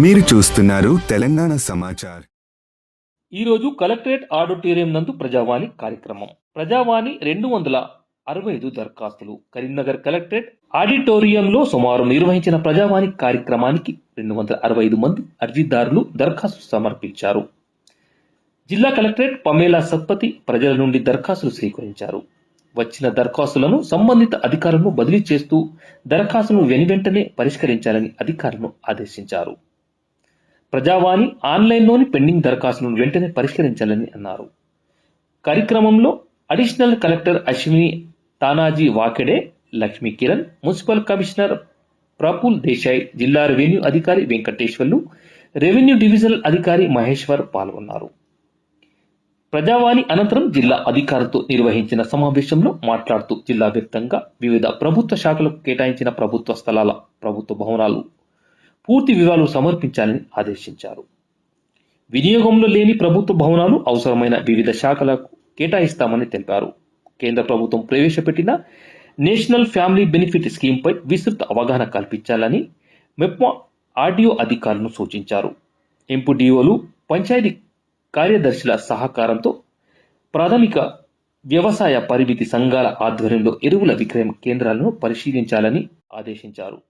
మీరు చూస్తున్నారు తెలంగాణ సమాచార్. ఈరోజు కలెక్టరేట్ ఆడిటోరియం నందు ప్రజావాణి కార్యక్రమం. ప్రజావాణి 265 దరఖాస్తులు. కరీంనగర్ కలెక్టరేట్ ఆడిటోరియంలో సుమారు నిర్వహించిన ప్రజావాణి కార్యక్రమానికి 265 మంది అర్జీదారులు దరఖాస్తులు సమర్పించారు. జిల్లా కలెక్టరేట్ పమేలా సత్పతి ప్రజల నుండి దరఖాస్తులు స్వీకరించారు. వచ్చిన దరఖాస్తులను సంబంధిత అధికారులను బదిలీ చేస్తూ దరఖాస్తును వెనువెంటనే పరిష్కరించాలని అధికారులను ఆదేశించారు. ప్రజావాణి ఆన్లైన్లోని పెండింగ్ దరఖాస్తులను వెంటనే పరిష్కరించాలని అన్నారు. కార్యక్రమంలో additional collector Ashwini Tanaji Wakade, Lakshmi Kiran, municipal commissioner Praful Desai, జిల్లా రెవెన్యూ అధికారి వెంకటేశ్వర్లు, రెవెన్యూ డివిజనల్ అధికారి మహేశ్వర్ పాల్గొన్నారు. ప్రజావాణి అనంతరం జిల్లా అధికారులతో నిర్వహించిన సమావేశంలో మాట్లాడుతూ జిల్లా వ్యాప్తంగా వివిధ ప్రభుత్వ శాఖలకు కేటాయించిన ప్రభుత్వ స్థలాల, ప్రభుత్వ భవనాలు పూర్తి వివరాలు సమర్పించాలని ఆదేశించారు. వినియోగంలో లేని ప్రభుత్వ భవనాలు అవసరమైన వివిధ శాఖలకు కేటాయిస్తామని తెలిపారు. కేంద్ర ప్రభుత్వం ప్రవేశపెట్టిన నేషనల్ ఫ్యామిలీ బెనిఫిట్ స్కీమ్పై విస్తృత అవగాహన కల్పించాలని మెప్మా ఆర్డీఓ అధికారులను సూచించారు. ఎంపీడీఓలు, పంచాయతీ కార్యదర్శుల సహకారంతో ప్రాథమిక వ్యవసాయ పరిమితి సంఘాల ఆధ్వర్యంలో ఎరువుల విక్రయం కేంద్రాలను పరిశీలించాలని ఆదేశించారు.